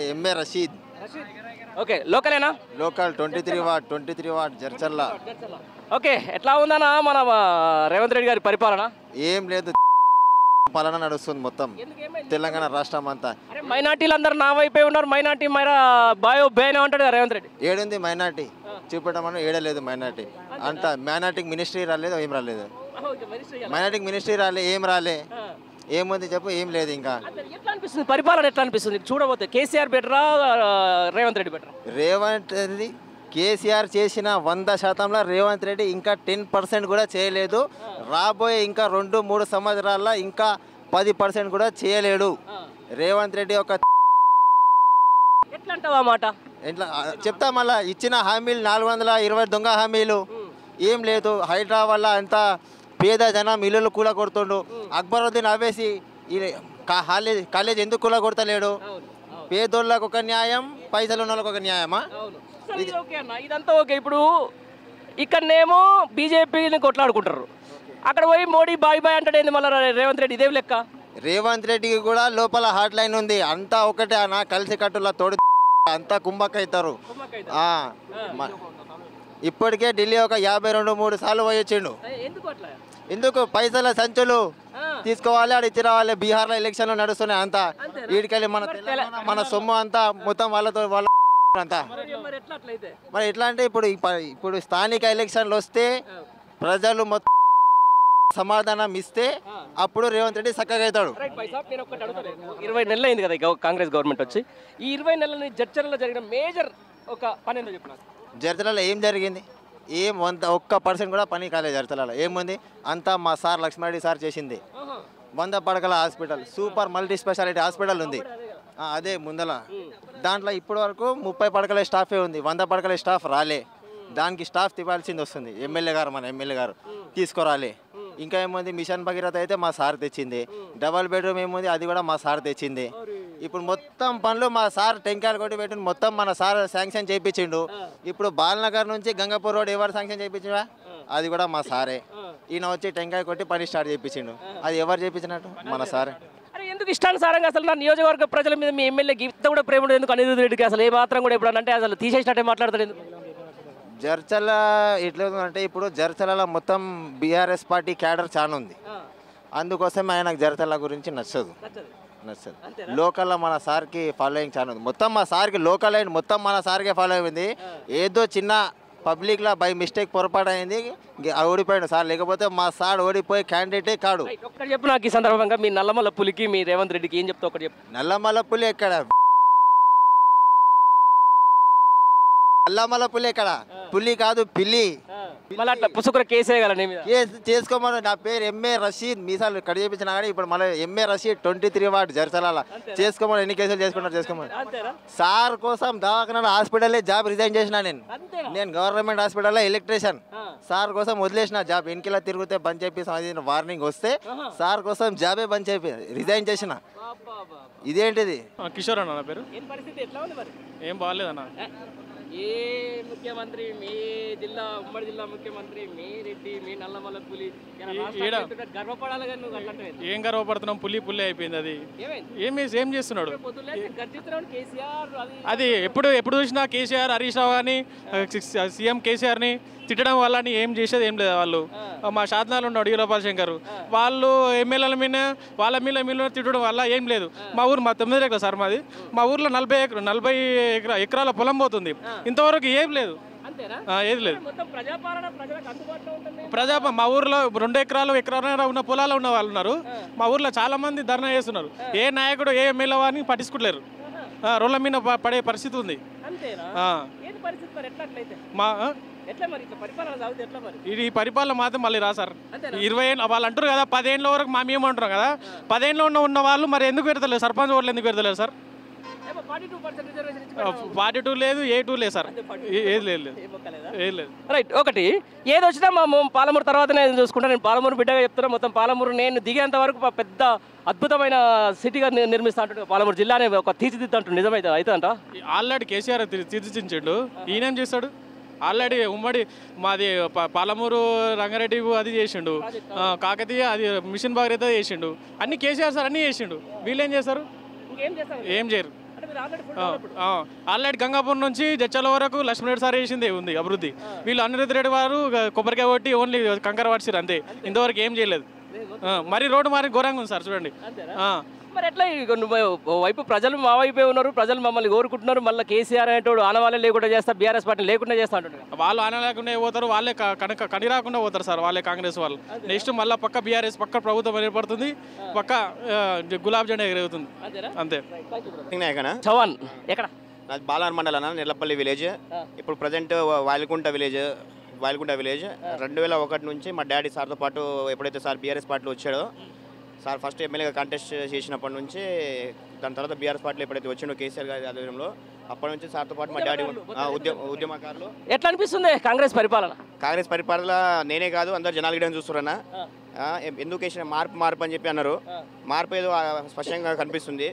MA Rasheed. Okay, లోకలేనా? Local 23 ward Jadcherla. Okay, ఎట్లా ఉందన్నా మన రేవంత్ రెడ్డి గారి పరిపాలన? ఏం లేదు, పాలన నడుస్తుంది మొత్తం తెలంగాణ రాష్ట్రం అంతా. మైనార్టీలు అందరూ నా వైపే ఉన్నారు, మైనార్టీ మైరా బాయో బేనే అంటాడు రేవంత్ రెడ్డి. ఏడుంది మైనార్టీ చూపెట్టమని? ఏడలేదు మైనార్టీ అంతా. మైనార్టీకి మినిస్ట్రీ రాలేదు, ఏం రాలేదు. మైనార్టీకి మినిస్ట్రీ రాలే, ఏం రాలే. ఏముంది చెప్పు, ఏం లేదు. ఇంకా ఎట్లా అనిపిస్తుంది పరిపాలన? ఎట్లా అనిపిస్తుంది చూడబోతే? కేసీఆర్ బెటరా, రేవంత్ రెడ్డి బెటరా? రేవంత్ రెడ్డి కేసీఆర్ చేసిన 100%లో రేవంత్ రెడ్డి ఇంకా 10% కూడా చేయలేదు. రాబోయే ఇంకా 2-3 సంవత్సరాల్లో ఇంకా 10% కూడా చేయలేడు రేవంత్ రెడ్డి. ఒక ఎట్లా అంటావా మాట? ఎట్లా చెప్తా మళ్ళా? ఇచ్చిన హామీలు 420 దొంగ హామీలు, ఏం లేదు. హైడ్రా వల్ల అంతా పేద జనం ఇల్లులు కూల కొడుతుండు. అక్బరుద్దీన్ అవేసి కాలేజ్ ఎందుకు కూల కొడతలేడు? పేదోళ్ళకు ఒక న్యాయం, పైసలు ఉన్న వాళ్ళకి ఒక న్యాయమా? ఇదంతా ఓకే. ఇప్పుడు ఇక్కడనేమో బీజేపీని కొట్లాడుకుంటారు, అక్కడ పోయి మోడీ బాయ్ బాయ్ అంటాడు. మళ్ళీ రేవంత్ రెడ్డి ఇదే లెక్క. రేవంత్ రెడ్డికి కూడా లోపల హాట్ లైన్ ఉంది. అంతా ఒకటే అన్న, కలిసి కట్టుల తోడు అంతా కుంభక్ అవుతారు. ఇప్పటికే ఢిల్లీ ఒక 52-53 సార్లు పోయొచ్చిండు. ఎందుకు? పైసల సంచులు తీసుకోవాలి, ఆడ ఇచ్చి రావాలి. బీహార్లో ఎలక్షన్లు నడుస్తున్నాయి అంతా. వీడికెళ్ళి మన తెలంగాణ మన సొమ్ము అంతా మొత్తం వాళ్ళతో వాళ్ళ అంతా. మరి ఎట్లా అంటే ఇప్పుడు స్థానిక ఎలక్షన్లు వస్తే ప్రజలు మొత్తం సమాధానం ఇస్తే అప్పుడు రేవంత్ రెడ్డి చక్కగా అవుతాడు. 20 నెలలు అయింది కదా కాంగ్రెస్ గవర్నమెంట్ వచ్చి. ఈ 20 నెలల జడ్చర్లలో జరిగిన మేజర్ ఒక పని ఏందో చెప్పిన. జర్చలలో ఏం జరిగింది? ఏం 1% కూడా పని కాలేదు జర్చలలో. ఏముంది? అంతా మా సార్ లక్ష్మారెడ్డి సార్ చేసింది. 100 పడకల hospital, super multi speciality hospital ఉంది అదే ముందల. దాంట్లో ఇప్పటి వరకు 30 పడకల స్టాఫే ఉంది, 100 పడకల స్టాఫ్ రాలే. దానికి స్టాఫ్ తివ్వాల్సింది వస్తుంది. మన ఎమ్మెల్యే గారు తీసుకురాలే. ఇంకా ఏముంది? మిషన్ భగీరథ అయితే మా సార్ తెచ్చింది. డబల్ బెడ్రూమ్ ఏముంది? అది కూడా మా సార్ తెచ్చింది. ఇప్పుడు మొత్తం పనులు మా సార్ టెంకాయలు కొట్టి పెట్టిండు, మొత్తం మన సార్ శాంక్షన్ చేయించిండు. ఇప్పుడు బాలనగర్ నుంచి గంగాపూర్ రోడ్ ఎవరు శాంక్షన్ చేయించిండా? అది కూడా మా సారే. ఈయన వచ్చి టెంకాయ కొట్టి పని స్టార్ట్ చేయించిండు. అది ఎవరు చేయించినట్టు? మన సారే. ఎందుకు ఇష్టానుసారంగా అసలు నా నియోజకవర్గ ప్రజల మీద మీ ఎమ్మెల్యే గీత కూడా ప్రేమ ఎందుకు? అనిరుద్ధ్ రెడ్డికి అసలు ఏ మాత్రం కూడా ఎప్పుడు అంటే అసలు తీసేసినట్టే మాట్లాడతాడు ఎందుకు? జర్చల ఎట్లా అంటే ఇప్పుడు జర్చలలో మొత్తం బీఆర్ఎస్ పార్టీ క్యాడర్ చాలా ఉంది. అందుకోసం ఆయనకు జర్చల గురించి నచ్చదు. లోకల్లో మన సార్కి ఫాలోయింగ్ చాలా ఉంది. మొత్తం మా సార్కి లోకల్ అయిన మొత్తం మన సార్కే ఫాలో అయింది. ఏదో చిన్న పబ్లిక్లో బై మిస్టేక్ పొరపాటు అయింది, ఓడిపోయాడు సార్. లేకపోతే మా సార్ ఓడిపోయి క్యాండిడేటే కాడు. ఒక్కటి చెప్పు నాకు ఈ సందర్భంగా, మీ నల్లమల్ల పులికి మీ రేవంత్ రెడ్డికి ఏం చెప్తా ఒకటి చెప్పు. నల్లమల్ల పులి ఎక్కడ? నల్లమల్ల పులి ఎక్కడ? పులి కాదు, పిల్లి. మళ్ళీ అట్లా పుసుకుర కేసు చేసుకోమని. నా పేరు ఎంఏ రషీద్. మీసాలు కట్ చేయించినా కానీ ఇప్పుడు మళ్ళీ ఎంఏ రషీద్ 23 వార్డ్ జర్చల చేసుకోమని. ఎన్ని కేసులు చేసుకోమని. సార్ కోసం దవాఖాన హాస్పిటల్లో జాబ్ రిజైన్ చేసిన. నేను గవర్నమెంట్ హాస్పిటల్లో ఎలక్ట్రీషియన్. సార్ కోసం వదిలేసిన జాబ్. వెనకలా తిరిగితే బంద్ చేపి వార్నింగ్ వస్తే సార్ కోసం జాబే బంద్ చేపి రిజైన్ చేసిన. ఇదేంటిది? కిషోర్ అన్న నా పేరు. ఏం బాగాలేదన్న. ఏ ముఖ్యమంత్రి మీ జిల్లా, ఉమ్మడి జిల్లా ముఖ్యమంత్రి మీ రెడ్డి, మీ నల్లమల్ల పులి గర్వపడాలి. ఏం గర్వపడుతున్నాం? పులి అయిపోయింది. అది ఏం చేస్తున్నాడు? అది ఎప్పుడు చూసినా కేసీఆర్, హరీష్ రావు అని సీఎం కేసీఆర్ని తిట్టడం వల్ల ఏం చేసేది ఏం లేదు. వాళ్ళు మా శాసనాలు ఉన్నాడు ఈరోపాల్ శంకర్, వాళ్ళు ఎమ్మెల్యేల మీద వాళ్ళ మీద తిట్టడం వల్ల ఏం లేదు. మా 9 ఎకరాలు సార్ మాది. మా ఊర్లో 40 ఎకరాల పొలం పోతుంది. ఇంతవరకు ఏం లేదు, ఏది లేదు. మా ఊర్లో 2 ఎకరాలు ఉన్న పొలాలు ఉన్న వాళ్ళు ఉన్నారు. మా ఊర్లో చాలా మంది ధర్నా చేస్తున్నారు. ఏ నాయకుడు ఏ ఎమ్మెల్యే అని పట్టించుకోలేరు. రోడ్ల మీద పడే పరిస్థితి ఉంది. ఇది పరిపాలన మాత్రం మళ్ళీ రా సార్. 20 ఏళ్ళు వాళ్ళు అంటారు కదా, 10 ఏళ్ళ వరకు మేము అంటున్నాం కదా. 10 ఏళ్ళు ఉన్న వాళ్ళు మరి ఎందుకు పెడతలేదు? సర్పంచ్ ఓట్లు ఎందుకు పెడతలేదు సార్? 42 లేదు, A2 లేదు సార్. ఏది లేదు. రైట్. ఒకటి ఏది వచ్చినా మా పాలమూరు తర్వాత నేను చూసుకుంటా. నేను పాలమూరు బిడ్డగా చెప్తున్నా. మొత్తం పాలమూరు నేను దిగేంత వరకు పెద్ద అద్భుతమైన సిటీగా నిర్మిస్తా అంటాడు. పాలమూరు జిల్లానే ఒక తీర్చిదిద్దంటు. నిజమైతే అవుతుందంట. ఆల్రెడీ కేసీఆర్ తీర్చిదిద్దించాడు. ఈయనేం చేస్తాడు? ఆల్రెడీ ఉమ్మడి మాది పాలమూరు రంగారెడ్డి అది చేసిండు, కాకతీయ అది మిషన్ భగీరథ చేసిండు. అన్ని కేసీఆర్ సార్ అన్నీ చేసిండు. వీళ్ళు ఏం చేస్తారు? ఏం చేయరు. ఆల్రెడీ గంగాపూర్ నుంచి జడ్చల వరకు లక్ష్మణరెడ్డి సార్ చేసింది ఉంది అభివృద్ధి. వీళ్ళు అనిరుద్ధ్ రెడ్డి వారు కొబ్బరికాయ కొట్టి ఓన్లీ కంకర పడిచారు అంతే, ఇంతవరకు ఏం చేయలేదు. మరి రోడ్డు మరి ఘోరంగా ఉంది సార్ చూడండి. మరి ఎట్లా వైపు ప్రజలు మా వైపే ఉన్నారు, ప్రజలు మమ్మల్ని కోరుకుంటున్నారు, మళ్ళీ కేసీఆర్ అనేటోడు ఆనవాళ్ళే లేకుండా చేస్తా, బీఆర్ఎస్ పార్టీ లేకుండా చేస్తా అంటున్నారు. వాళ్ళు ఆన లేకుండా పోతారు, వాళ్ళే కని రాకుండా పోతారు సార్, వాళ్ళే కాంగ్రెస్ వాళ్ళు. నెక్స్ట్ మళ్ళీ పక్క బీఆర్ఎస్ పక్క ప్రభుత్వం ఏర్పడుతుంది, పక్క గులాబ్ జెండా ఎగురుతుంది అంతే. చవాన్ ఎక్కడ? బాలార్ మండలం నెల్లపల్లి విలేజ్. ఇప్పుడు ప్రజెంట్ వాయిలకుంట విలేజ్ 2001 నుంచి మా డాడీ సార్తో పాటు ఎప్పుడైతే సార్ బీఆర్ఎస్ పార్టీలో వచ్చాడో, సార్ ఫస్ట్ ఎమ్మెల్యేగా కంటెస్ట్ చేసినప్పటి నుంచి, దాని తర్వాత బీఆర్ఎస్ పార్టీలో ఎప్పుడైతే వచ్చిండో కేసీఆర్ గారి ఆధ్వర్యంలో, అప్పటి నుంచి సార్తో పాటు మా డాడీ ఉద్యమకారులు. ఎట్లా అనిపిస్తుంది కాంగ్రెస్ పరిపాలన? కాంగ్రెస్ పరిపాలన నేనే కాదు అందరు జనాలు గిడని చూస్తున్నారన్నా. ఎందుకు వేసిన మార్పు అని చెప్పి అన్నారు. మార్పు ఏదో స్పష్టంగా కనిపిస్తుంది.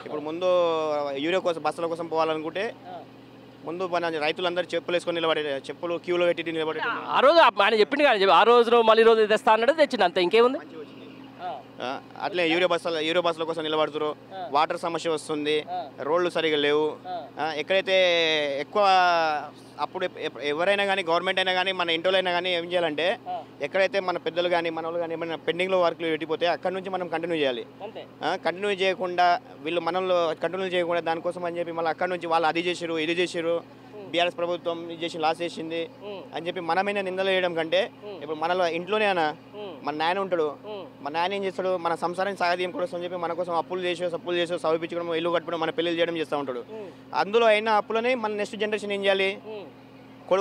ఇప్పుడు ముందు యూరియా కోసం బస్సుల కోసం పోవాలనుకుంటే ముందు మన రైతులందరూ చెప్పులు వేసుకొని నిలబడే, చెప్పులు క్యూలో పెట్టి నిలబడే. ఆ రోజు ఆయన చెప్పింది కానీ ఆ రోజు మళ్ళీ రోజు తెస్తా అన్నాడు, తెచ్చింది అంతే, ఇంకేముంది. అట్లే యూరియా బస్సుల కోసం నిలబడుతున్నారు. వాటర్ సమస్య వస్తుంది, రోడ్లు సరిగా లేవు. ఎక్కడైతే ఎక్కువ అప్పుడు ఎవరైనా కానీ గవర్నమెంట్ అయినా కానీ మన ఇంట్లో అయినా కానీ ఏం చేయాలంటే, ఎక్కడైతే మన పెద్దలు కానీ మన వాళ్ళు కానీ ఏమైనా పెండింగ్లో వర్క్లు పెట్టిపోతే అక్కడ నుంచి మనం కంటిన్యూ చేయాలి. కంటిన్యూ చేయకుండా వీళ్ళు మనలో కంటిన్యూ చేయకుండా దానికోసం అని చెప్పి మళ్ళీ అక్కడ నుంచి వాళ్ళు అది చేసారు ఇది చేసారు, బీఆర్ఎస్ ప్రభుత్వం ఇది చేసి లాస్ చేసింది అని చెప్పి మనమైనా నిందలు వేయడం కంటే, ఇప్పుడు మనలో ఇంట్లోనే అన్న మన నాయన ఉంటాడు, మన నాయన ఏం చేస్తాడు, మన సంసారాన్ని సాగదీయం కోసం అని చెప్పి మన కోసం అప్పులు చేసో సవిపించుకోవడం, ఇల్లు కట్టుకోవడం, మన పెళ్లి చేయడం చేస్తూ ఉంటాడు. అందులో అయిన అప్పులని మన నెక్స్ట్ జనరేషన్ ఏం చేయాలి,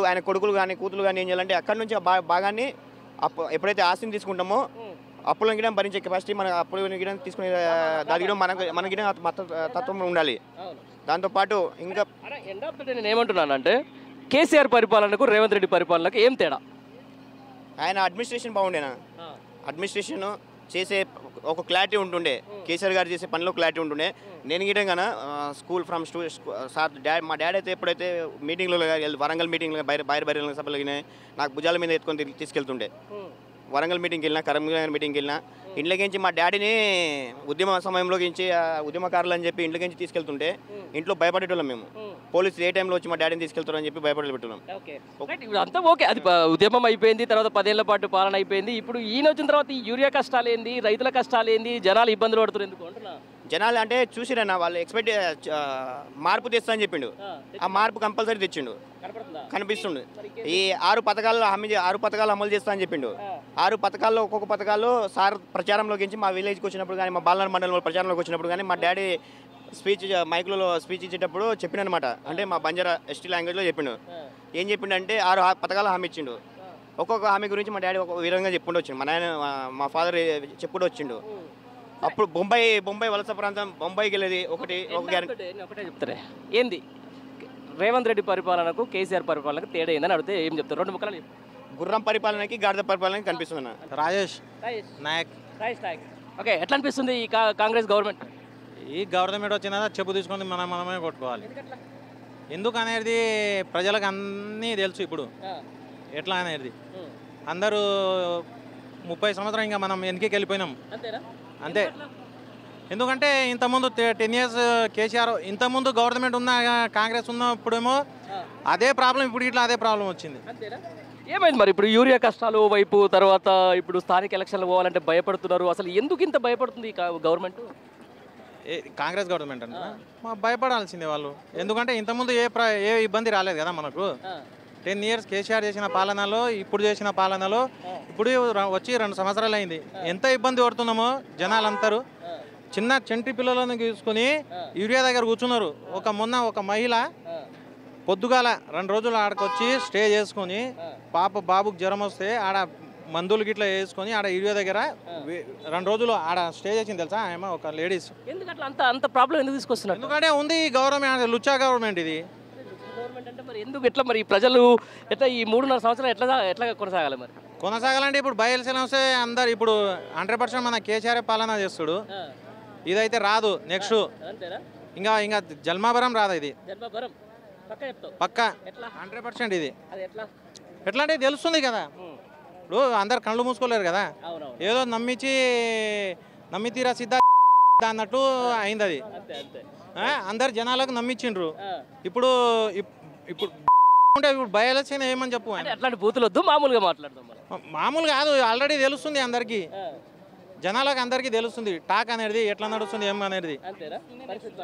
ఆయన కొడుకులు కానీ కూతురు కానీ ఏం చేయాలంటే అక్కడ నుంచి భాగాన్ని ఎప్పుడైతే ఆస్తిని తీసుకుంటామో అప్పులను గిడం భరించే కెపాసిటీ మన అప్పులు గిడం తీసుకునే దాని గిడం మన గిడం తత్వం ఉండాలి. దాంతోపాటు ఇంకా నేను ఏమంటున్నానంటే, కేసీఆర్ పరిపాలనకు రేవంత్ రెడ్డి పరిపాలనకు ఏం తేడా? ఆయన అడ్మినిస్ట్రేషన్ బాగుండేనా, అడ్మినిస్ట్రేషన్ చేసే ఒక క్లారిటీ ఉంటుండే, కేసీఆర్ గారు చేసే పనిలో క్లారిటీ ఉంటుండే. నేను గిటం కన్నా స్కూల్ ఫ్రమ్ సార్ మా డాడీ అయితే ఎప్పుడైతే మీటింగ్లో వరంగల్ మీటింగ్లో బహిరంగ సభలు నాకు భుజాల మీద ఎత్తుకొని తీసుకెళ్తుండే. వరంగల్ మీటింగ్కి వెళ్ళినా, కరీంనగర్ మీటింగ్కి వెళ్ళినా, ఇంట్లోకించి మా డాడీని ఉద్యమ సమయంలోకించి ఉద్యమకారులు అని చెప్పి ఇంట్లోకించి తీసుకెళ్తుంటే ఇంట్లో భయపడేటోళ్ళం మేము. పోలీసులు ఏ టైంలో వచ్చి మా డాడీని తీసుకెళ్తారని చెప్పి భయపడేటోళ్ళం. అంతా ఓకే, అది ఉద్యమం అయిపోయింది, తర్వాత 10 ఏళ్ల పాటు పాలన అయిపోయింది. ఇప్పుడు ఈయన వచ్చిన తర్వాత ఈ యూరియా కష్టాలు ఏంది, రైతుల కష్టాలు ఏంది, జనాలు ఇబ్బందులు పడుతున్నారు ఎందుకు అంటున్నా? జనాలు అంటే చూసిరన్న వాళ్ళు ఎక్స్పెక్ట్ మార్పు తెస్తా అని చెప్పిండు, ఆ మార్పు కంపల్సరీ తెచ్చిండు, కనిపిస్తుండు. ఈ 6 పథకాలు అమలు చేస్తా అని చెప్పిండు. 6 పథకాల్లో ఒక్కొక్క పథకాలు సార్ ప్రచారంలోకి మా విలేజ్కి వచ్చినప్పుడు కానీ, మా బాలనగర్ మండలంలో ప్రచారంలోకి వచ్చినప్పుడు కానీ, మా డాడీ మైక్లో స్పీచ్ ఇచ్చేటప్పుడు చెప్పిండనమాట. అంటే మా బంజారా ఎస్టీ లాంగ్వేజ్లో చెప్పిండు. ఏం చెప్పిండంటే 6 పథకాలు హామీ ఇచ్చిండు. ఒక్కొక్క హామీ గురించి మా డాడీ ఒక విధంగా చెప్పుకుంటూ వచ్చిండు, మా నాయన మా ఫాదర్ చెప్పుకుంటూ వచ్చిండు. అప్పుడు బొంబాయి వలస ప్రాంతం బొంబాయికి వెళ్ళేది ఒకటే చెప్తారే. ఏంది రేవంత్ రెడ్డి పరిపాలనకు కేసీఆర్ పరిపాలనకు తేడా ఏందని అడిగితే ఏం చెప్తారు? 2 ముక్కలు. గుర్రం పరిపాలనకి గాడిద పరిపాలనకి కనిపిస్తుంది. రాజేష్ నాయక్. ఓకే, ఎట్లా అనిపిస్తుంది ఈ కాంగ్రెస్ గవర్నమెంట్? ఈ గవర్నమెంట్ వచ్చినా చెప్పు తీసుకొని మనమే కొట్టుకోవాలి. ఎందుకు అనేది ప్రజలకు అన్నీ తెలుసు. ఇప్పుడు ఎట్లా అనేది అందరూ 30 సంవత్సరం ఇంకా మనం వెనక్కి వెళ్ళిపోయినాం అంతే. ఎందుకంటే ఇంతకుముందు 10 years కేసీఆర్, ఇంతకుముందు గవర్నమెంట్ ఉన్న కాంగ్రెస్ ఉన్నప్పుడేమో అదే ప్రాబ్లం, ఇప్పుడు ఇట్లా అదే ప్రాబ్లం వచ్చింది. ఏమైంది మరి ఇప్పుడు యూరియా కష్టాలు వైపు, తర్వాత ఇప్పుడు స్థానిక ఎలక్షన్లు పోవాలంటే భయపడుతున్నారు. అసలు ఎందుకు ఇంత భయపడుతుంది గవర్నమెంట్? కాంగ్రెస్ గవర్నమెంట్ అంటే భయపడాల్సిందే వాళ్ళు. ఎందుకంటే ఇంతకుముందు ఏ ఇబ్బంది రాలేదు కదా మనకు. 10 years కేసీఆర్ చేసిన పాలనలో, ఇప్పుడు చేసిన పాలనలో ఇప్పుడు వచ్చి 2 సంవత్సరాలు అయింది. ఎంత ఇబ్బంది పడుతున్నామో జనాలందరూ. చిన్న చంటి పిల్లలను తీసుకుని యూరియా దగ్గర కూర్చున్నారు. మొన్న ఒక మహిళ పొద్దుగాల 2 రోజులు ఆడకొచ్చి స్టే చేసుకొని, బాబుకి జ్వరం వస్తే ఆడ మందులు గిట్లా వేసుకొని ఆడ యూరియా దగ్గర 2 రోజులు ఆడ స్టే చేసింది తెలుసా ఆమె, ఒక లేడీస్. ఎందుకంటే అంత ప్రాబ్లం ఎందుకు తీసుకొస్తున్నారు? ఎందుకంటే ఉంది గవర్నమెంట్, లుచ్చా గవర్నమెంట్ ఇది. గవర్నమెంట్ అంటే మరి ఎందుకు ఎట్లా మరి ప్రజలు ఎట్లా ఈ 3.5 సంవత్సరాలు ఎట్లా కొనసాగాలి? మరి కొనసాగాలంటే ఇప్పుడు బై ఎలక్షన్ వస్తే అందరు ఇప్పుడు 100% మన కేసీఆర్ పాలన చేస్తుడు. ఇదైతే రాదు. నెక్స్ట్ ఇంకా జల్మాపురం రాదు. ఇది పక్క 100% ఇది. ఎట్లా అంటే తెలుస్తుంది కదా. ఇప్పుడు అందరు కళ్ళు మూసుకోలేరు కదా. ఏదో నమ్మి తీరా సిద్ధ అన్నట్టు అయింది అది. అందరు జనాలకు నమ్మించిండ్రు. ఇప్పుడు ఇప్పుడు ఉంటే ఇప్పుడు బై ఎలక్షన్ ఏమని చెప్పు ఆయన. అంటే అట్లాంటి బూతులు వద్దు, మామూలుగా మాట్లాడదాం మనం. మామూలు కాదు, ఆల్రెడీ తెలుస్తుంది అందరికీ, జనాలకు అందరికీ తెలుస్తుంది టాక్ అనేది ఎట్లా నడుస్తుంది ఏం అనేది. అంతేనా? పరిస్థితి